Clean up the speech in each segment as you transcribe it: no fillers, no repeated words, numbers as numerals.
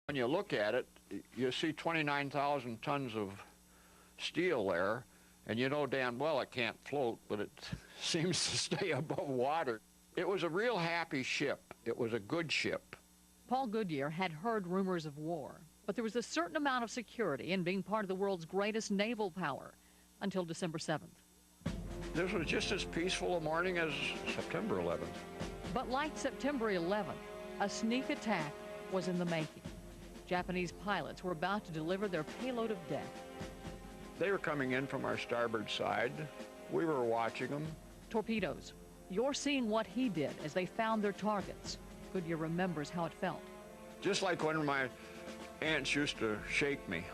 When you look at it, you see 29,000 tons of steel there, and you know damn well it can't float, but it seems to stay above water. It was a real happy ship. It was a good ship. Paul Goodyear had heard rumors of war, but there was a certain amount of security in being part of the world's greatest naval power until December 7th. This was just as peaceful a morning as September 11th. But like September 11th, a sneak attack was in the making. Japanese pilots were about to deliver their payload of death. They were coming in from our starboard side. We were watching them. Torpedoes. You're seeing what he did as they found their targets. Goodyear remembers how it felt. Just like when my aunts used to shake me.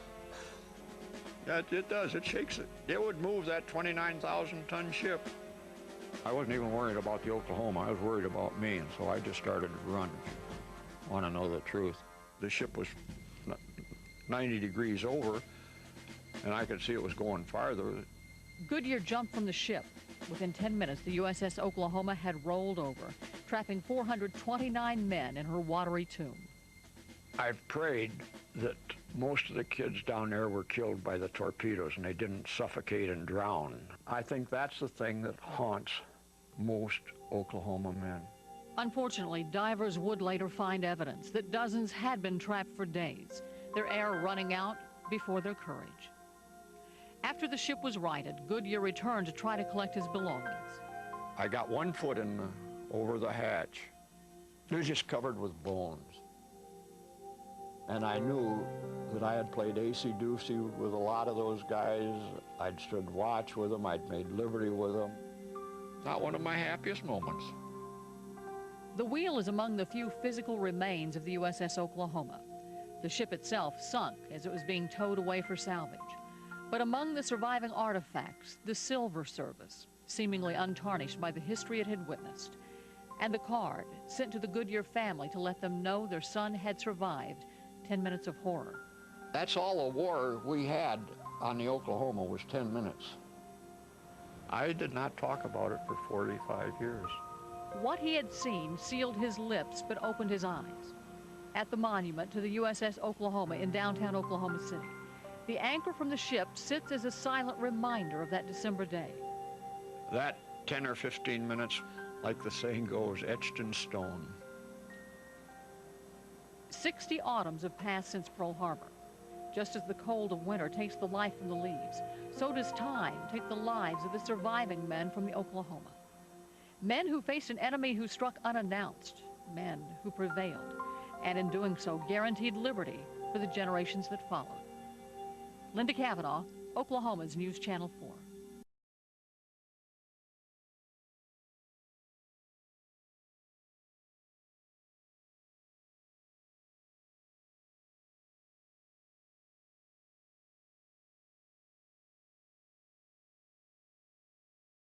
Yeah, it does. It shakes it. It would move that 29,000-ton ship. I wasn't even worried about the Oklahoma. I was worried about me, and so I just started to run. Want to know the truth. The ship was 90 degrees over, and I could see it was going farther. Goodyear jumped from the ship. Within 10 minutes, the USS Oklahoma had rolled over, trapping 429 men in her watery tomb. I've prayed that most of the kids down there were killed by the torpedoes and they didn't suffocate and drown. I think that's the thing that haunts most Oklahoma men. Unfortunately, divers would later find evidence that dozens had been trapped for days, their air running out before their courage. After the ship was righted, Goodyear returned to try to collect his belongings. I got one foot over the hatch. It was just covered with bones. And I knew that I had played acey-deucey with a lot of those guys. I'd stood watch with them. I'd made liberty with them. Not one of my happiest moments. The wheel is among the few physical remains of the USS Oklahoma. The ship itself sunk as it was being towed away for salvage. But among the surviving artifacts, the silver service, seemingly untarnished by the history it had witnessed, and the card sent to the Goodyear family to let them know their son had survived 10 minutes of horror. That's all the war we had on the Oklahoma was 10 minutes. I did not talk about it for 45 years. What he had seen sealed his lips but opened his eyes. At the monument to the USS Oklahoma in downtown Oklahoma City, the anchor from the ship sits as a silent reminder of that December day. That 10 or 15 minutes, like the saying goes, etched in stone. 60 autumns have passed since Pearl Harbor. Just as the cold of winter takes the life from the leaves, so does time take the lives of the surviving men from the Oklahoma. Men who faced an enemy who struck unannounced, men who prevailed, and in doing so guaranteed liberty for the generations that followed. Linda Cavanaugh, Oklahoma's News Channel 4.